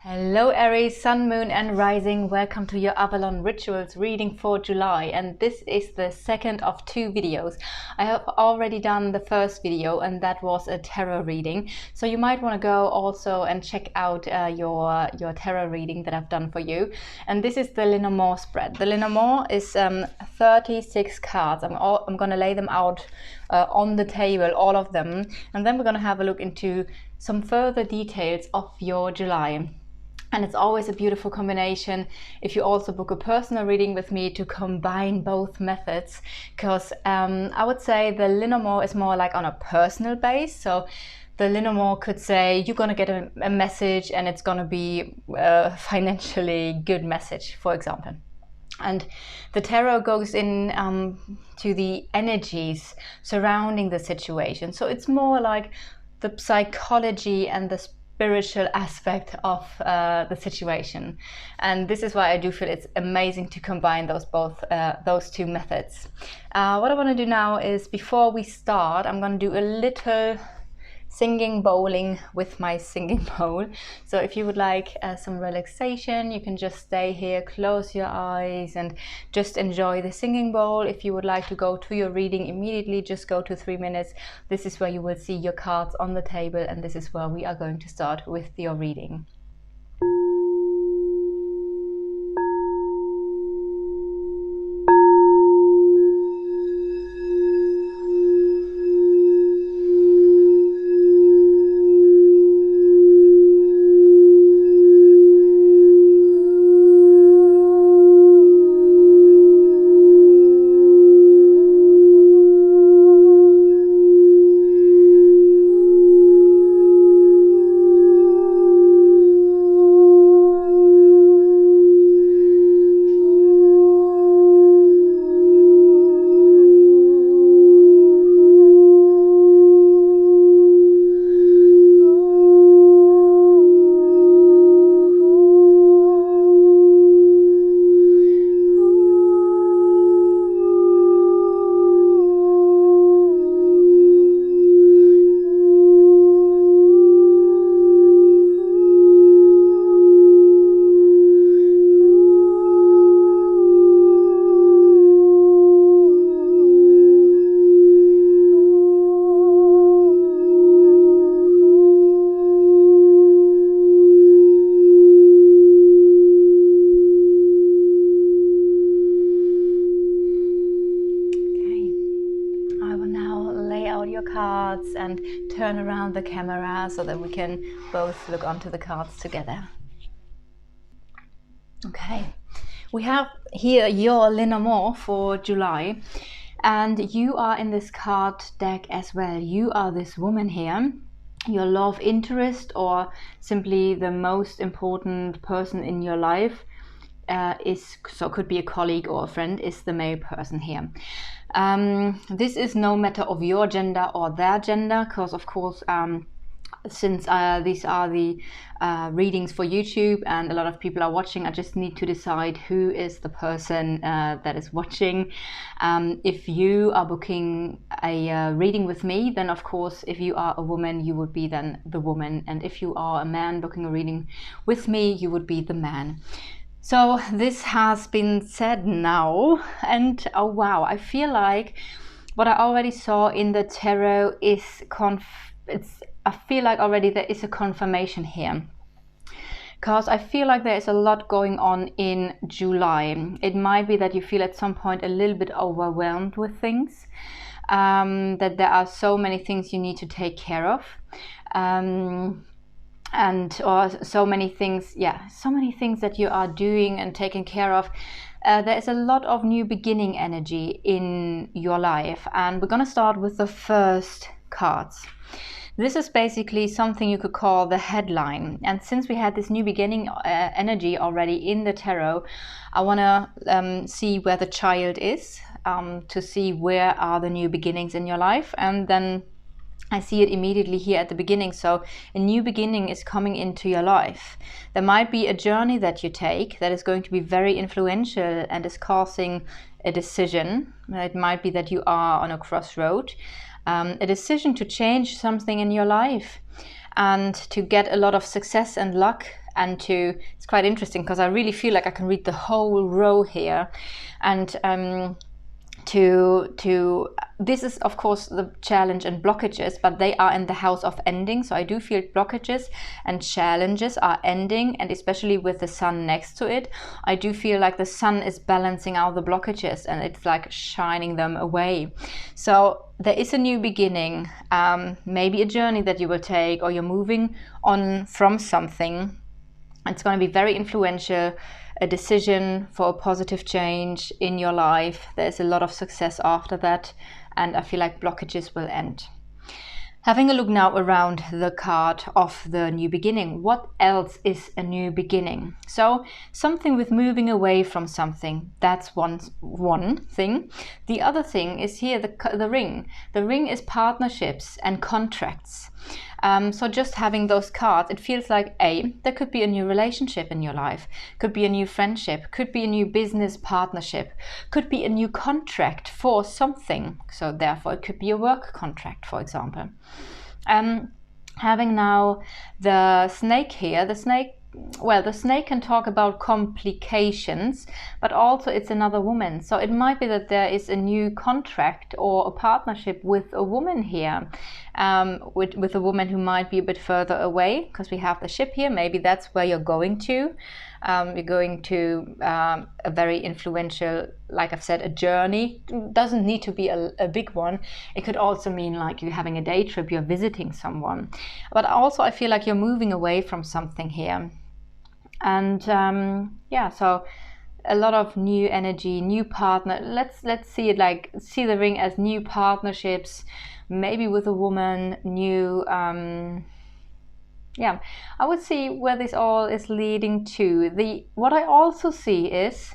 Hello Aries, Sun, Moon and Rising. Welcome to your Avalon Rituals reading for July, and this is the second of two videos. I have already done the first video and that was a tarot reading, so you might want to go also and check out your tarot reading that I've done for you. And this is the Lenormand spread. The Lenormand is 36 cards. I'm going to lay them out on the table, all of them, and then we're going to have a look into some further details of your July. And it's always a beautiful combination if you also book a personal reading with me to combine both methods, because I would say the Lenormand is more like on a personal base. So the Lenormand could say you're going to get a message and it's going to be a financially good message, for example. And the tarot goes in to the energies surrounding the situation. So it's more like the psychology and the spiritual aspect of the situation, and this is why I do feel it's amazing to combine those two methods. What I want to do now is, before we start, I'm going to do a little singing bowling with my singing bowl. So if you would like some relaxation, you can just stay here, close your eyes and just enjoy the singing bowl. If you would like to go to your reading immediately, just go to 3 minutes. This is where you will see your cards on the table, and this is where we are going to start with your reading. Cards and turn around the camera so that we can both look onto the cards together. Okay, we have here your Lenormand for July, and you are in this card deck as well. You are this woman here. Your love interest, or simply the most important person in your life, could be a colleague or a friend, is the male person here. This is no matter of your gender or their gender, because of course since these are the readings for YouTube and a lot of people are watching, I just need to decide who is the person that is watching. If you are booking a reading with me, then of course if you are a woman, you would be then the woman, and if you are a man booking a reading with me, you would be the man. So this has been said now, and oh wow, I feel like what I already saw in the tarot is I feel like already there is a confirmation here, because I feel like there is a lot going on in July. It might be that you feel at some point a little bit overwhelmed with things, that there are so many things you need to take care of. Or so many things that you are doing and taking care of. There is a lot of new beginning energy in your life, and we're going to start with the first cards. This is basically something you could call the headline, and since we had this new beginning energy already in the tarot, I want to see where the child is, to see where are the new beginnings in your life, and then I see it immediately here at the beginning. So a new beginning is coming into your life. There might be a journey that you take that is going to be very influential and is causing a decision. It might be that you are on a crossroad, a decision to change something in your life. and to get a lot of success and luck. And it's quite interesting because I really feel like I can read the whole row here. And this is of course the challenge and blockages, but they are in the house of ending. So I do feel blockages and challenges are ending, and especially with the sun next to it, I do feel like the sun is balancing out the blockages and it's like shining them away. So there is a new beginning, maybe a journey that you will take, or you're moving on from something. It's going to be very influential, a decision for a positive change in your life. There's a lot of success after that, and I feel like blockages will end. Having a look now around the card of the new beginning. What else is a new beginning? So something with moving away from something. That's one thing. The other thing is here the ring. The ring is partnerships and contracts. So just having those cards, it feels like there could be a new relationship in your life, could be a new friendship, could be a new business partnership, could be a new contract for something. So therefore it could be a work contract, for example. Having now the snake here, the snake can talk about complications, but also it's another woman. So it might be that there is a new contract or a partnership with a woman here, with a woman who might be a bit further away, because we have the ship here. Maybe that's where you're going to. You're going to a very influential, like I've said, a journey. It doesn't need to be a big one. It could also mean like you're having a day trip, you're visiting someone. But also I feel like you're moving away from something here. And so a lot of new energy, new partner. Let's see it like, see the ring as new partnerships, maybe with a woman, new I would see where this all is leading to. What I also see is,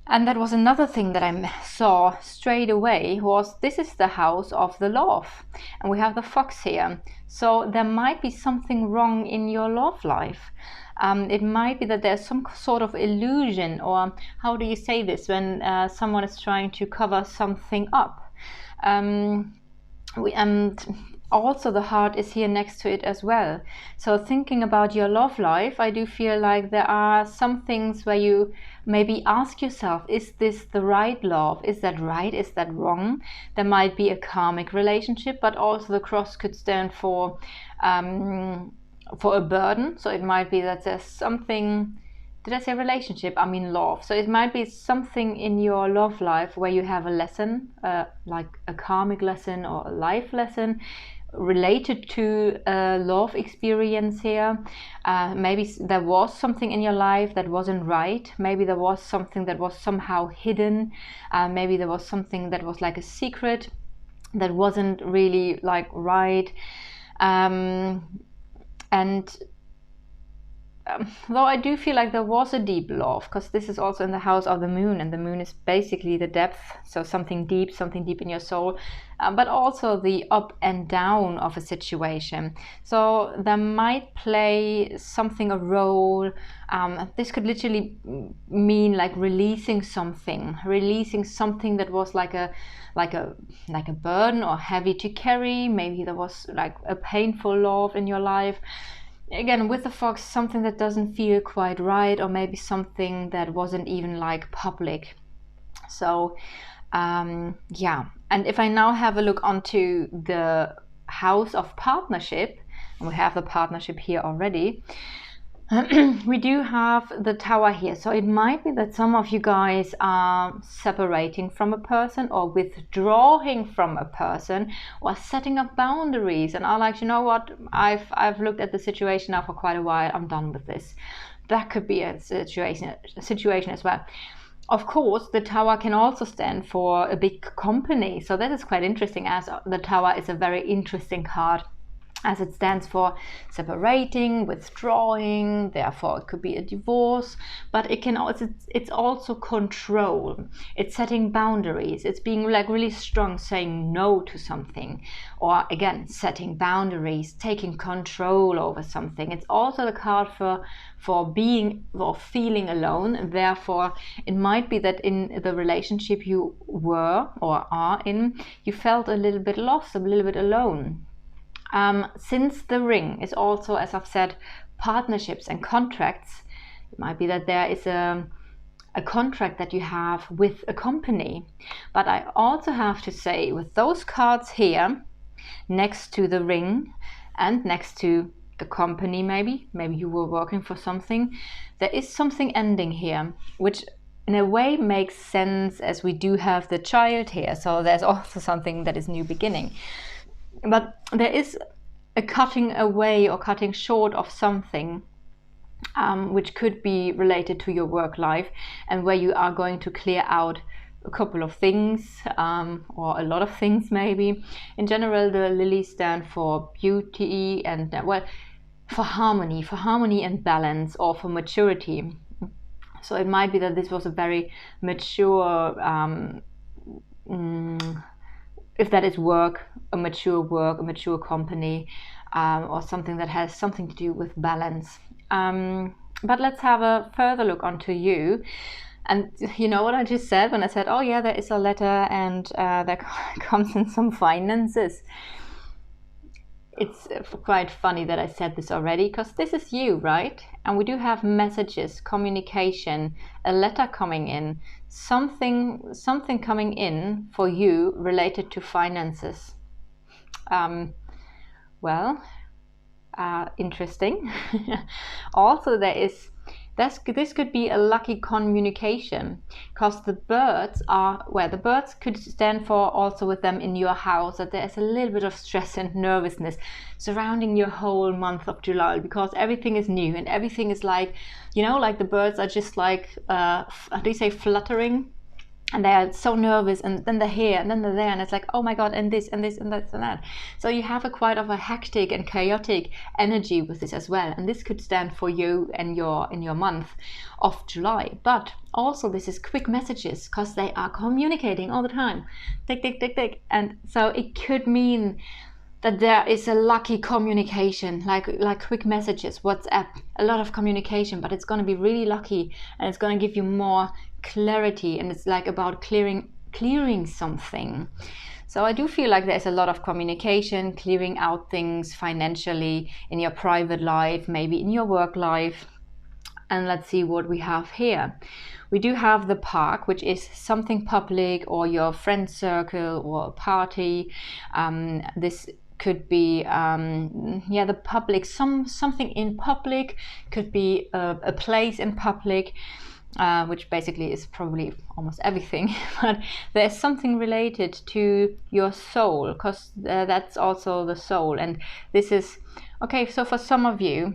and that was another thing that I saw straight away, was this is the house of the love, and we have the fox here. So there might be something wrong in your love life. It might be that there's some sort of illusion, or how do you say this, when someone is trying to cover something up. Also the heart is here next to it as well. So thinking about your love life, I do feel like there are some things where you maybe ask yourself, is this the right love? Is that right? Is that wrong? There might be a karmic relationship, but also the cross could stand for a burden. So it might be that there's something, did I say relationship? I mean love. So it might be something in your love life where you have a lesson, like a karmic lesson or a life lesson related to a love experience here. Maybe there was something in your life that wasn't right. Maybe there was something that was somehow hidden. Maybe there was something that was like a secret that wasn't really like right. Though I do feel like there was a deep love, because this is also in the house of the moon, and the moon is basically the depth, so something deep in your soul, but also the up and down of a situation. So there might play something a role. This could literally mean like releasing something that was like a burden or heavy to carry. Maybe there was like a painful love in your life. Again, with the fox, something that doesn't feel quite right, or maybe something that wasn't even like public. So and if I now have a look onto the house of partnership, and we have the partnership here already, we do have the tower here. So it might be that some of you guys are separating from a person, or withdrawing from a person, or setting up boundaries and are like, you know what, I've looked at the situation now for quite a while, I'm done with this. That could be a situation as well. Of course, the tower can also stand for a big company. So that is quite interesting, as the tower is a very interesting card, as it stands for separating, withdrawing. Therefore it could be a divorce, but it can also, it's also control, it's setting boundaries, it's being like really strong, saying no to something, or again setting boundaries, taking control over something. It's also the card for being or feeling alone. Therefore it might be that in the relationship you were or are in, you felt a little bit lost, a little bit alone. Since the ring is also, as I've said, partnerships and contracts, it might be that there is a contract that you have with a company. But I also have to say, with those cards here next to the ring and next to the company, maybe you were working for something, there is something ending here, which in a way makes sense, as we do have the child here, so there's also something that is new beginning. But there is a cutting away or cutting short of something, which could be related to your work life, and where you are going to clear out a couple of things, or a lot of things maybe. In general, the lilies stand for beauty and, well, for harmony and balance, or for maturity. So it might be that this was a very mature, if that is work, a mature company, or something that has something to do with balance. But let's have a further look onto you. And you know what I just said when I said, oh yeah, there is a letter and there comes in some finances. It's quite funny that I said this already, because this is you, right? And we do have messages, communication, a letter coming in, something coming in for you related to finances. Interesting. Also, this could be a lucky communication, because the birds could stand for, also with them in your house, that there's a little bit of stress and nervousness surrounding your whole month of July, because everything is new and everything is like, like the birds are just like, how do you say, fluttering? And they are so nervous, and then they're here and then they're there, and it's like, oh my god, and this and this and that and that. So you have a quite of a hectic and chaotic energy with this as well, and this could stand for you and in your month of July. But also, this is quick messages, because they are communicating all the time, tick tick tick tick, and so it could mean that there is a lucky communication, like quick messages, WhatsApp, a lot of communication, but it's going to be really lucky, and it's going to give you more clarity, and it's like about clearing something. So I do feel like there's a lot of communication, clearing out things financially, in your private life, maybe in your work life. And let's see what we have here. We do have the park, which is something public, or your friend circle, or a party. This could be the public, something in public, could be a place in public, which basically is probably almost everything. But there's something related to your soul, because that's also the soul. And this is okay. So for some of you,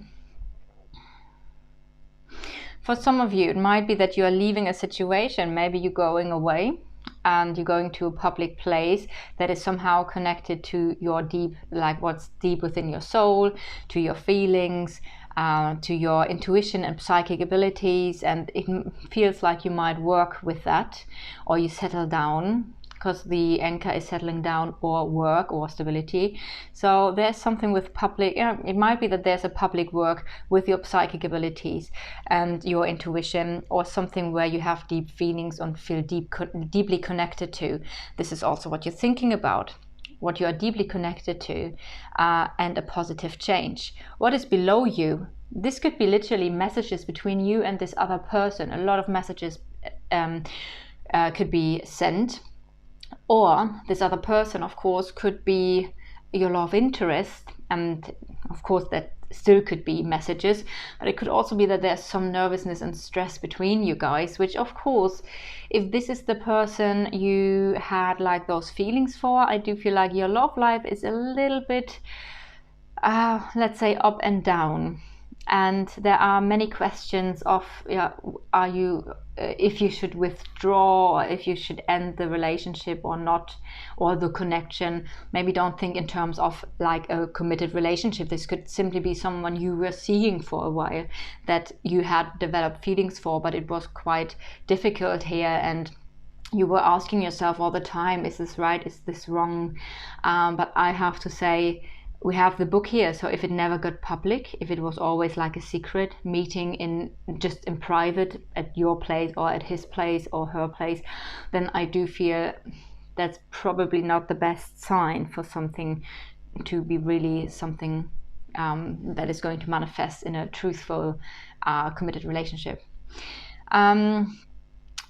it might be that you are leaving a situation. Maybe you're going away and you're going to a public place that is somehow connected to your deep, like what's deep within your soul, to your feelings, to your intuition and psychic abilities. And it feels like you might work with that, or you settle down, because the anchor is settling down, or work, or stability. So there's something with public, it might be that there's a public work with your psychic abilities and your intuition, or something where you have deep feelings and feel deeply connected to. This is also what you're thinking about, what you are deeply connected to, and a positive change. What is below you? This could be literally messages between you and this other person. A lot of messages could be sent. Or this other person, of course, could be your love interest, and of course that still could be messages, but it could also be that there's some nervousness and stress between you guys, which of course, if this is the person you had like those feelings for, I do feel like your love life is a little bit, let's say, up and down. And there are many questions of, are you, if you should withdraw, or if you should end the relationship or not, or the connection. Maybe don't think in terms of like a committed relationship. This could simply be someone you were seeing for a while, that you had developed feelings for, but it was quite difficult here, and you were asking yourself all the time, is this right, is this wrong? But I have to say, we have the book here, so if it never got public, if it was always like a secret meeting just in private at your place or at his place or her place, then I do feel that's probably not the best sign for something to be really something that is going to manifest in a truthful, committed relationship.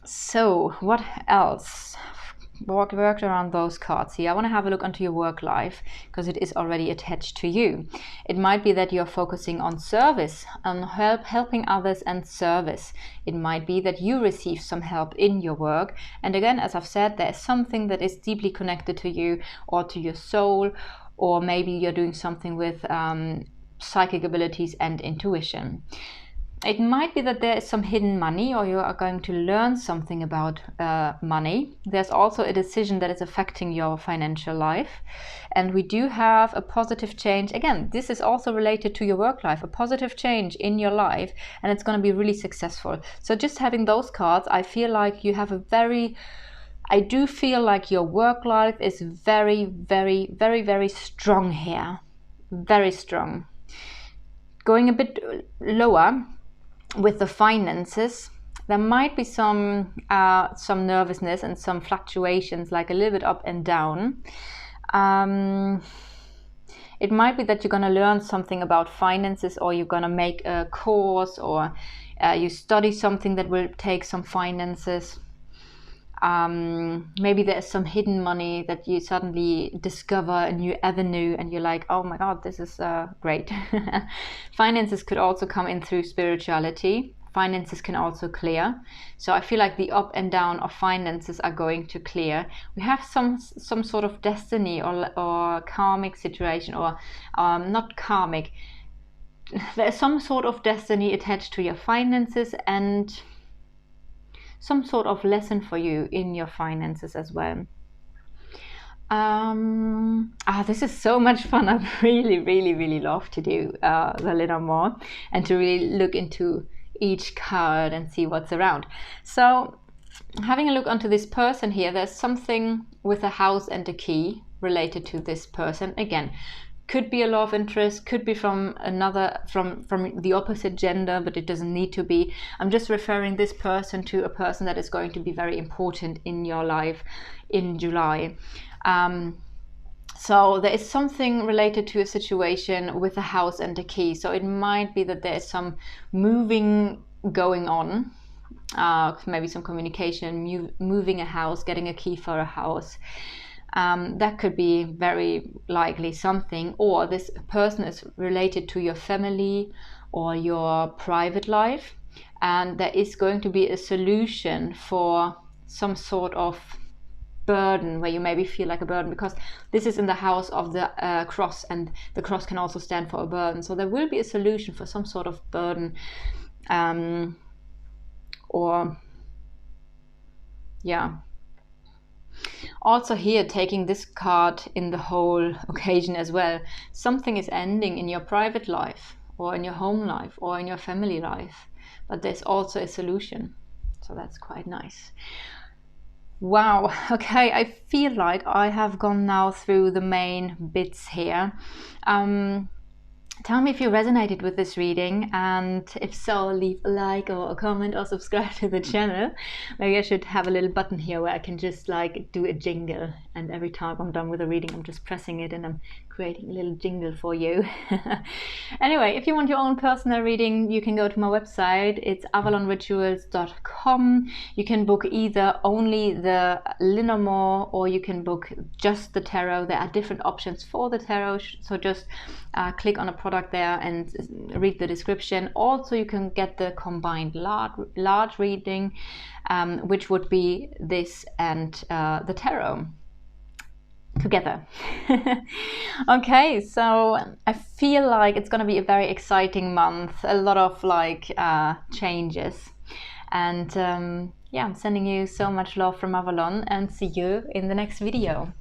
So what else worked around those cards here? I want to have a look onto your work life, because it is already attached to you. It might be that you're focusing on service, on helping others and service. It might be that you receive some help in your work, and again, as I've said, there's something that is deeply connected to you or to your soul, or maybe you're doing something with psychic abilities and intuition. It might be that there is some hidden money, or you are going to learn something about money. There's also a decision that is affecting your financial life. And we do have a positive change. Again, this is also related to your work life, a positive change in your life, and it's going to be really successful. So just having those cards, I feel like you have I do feel like your work life is very, very, very, very strong here. Very strong. Going a bit lower with the finances, there might be some nervousness and some fluctuations, like a little bit up and down. It might be that you're going to learn something about finances, or you're going to make a course, or you study something that will take some finances. Maybe there's some hidden money that you suddenly discover a new avenue, and you're like, oh my god, this is great. Finances could also come in through spirituality. Finances can also clear. So I feel like the up and down of finances are going to clear. We have some sort of destiny or karmic situation, or not karmic. There's some sort of destiny attached to your finances, and some sort of lesson for you in your finances as well. This is so much fun. I really, really, really love to do the Lenormand, and to really look into each card and see what's around. So having a look onto this person here, there's something with a house and a key related to this person. Again, could be a love interest, could be from the opposite gender, but it doesn't need to be. I'm just referring this person to a person that is going to be very important in your life in July. So there is something related to a situation with a house and a key. So it might be that there is some moving going on, maybe some communication, moving a house, getting a key for a house. That could be very likely something, or this person is related to your family or your private life, and there is going to be a solution for some sort of burden where you maybe feel like a burden, because this is in the house of the cross, and the cross can also stand for a burden. So there will be a solution for some sort of burden, or yeah. Also here, taking this card in the whole occasion as well, something is ending in your private life, or in your home life, or in your family life, but there's also a solution. So that's quite nice. Wow, okay, I feel like I have gone now through the main bits here. Tell me if you resonated with this reading, and if so, leave a like or a comment or subscribe to the channel. Maybe I should have a little button here where I can just like do a jingle, and every time I'm done with a reading I'm just pressing it and I'm creating a little jingle for you. Anyway, if you want your own personal reading, you can go to my website. It's avalonrituals.com. You can book either only the Lenormand, or you can book just the tarot. There are different options for the tarot, so just click on a product there and read the description. Also, you can get the combined large reading, which would be this and the tarot together. Okay, so I feel like it's going to be a very exciting month, a lot of like changes, and yeah, I'm sending you so much love from Avalon, and see you in the next video.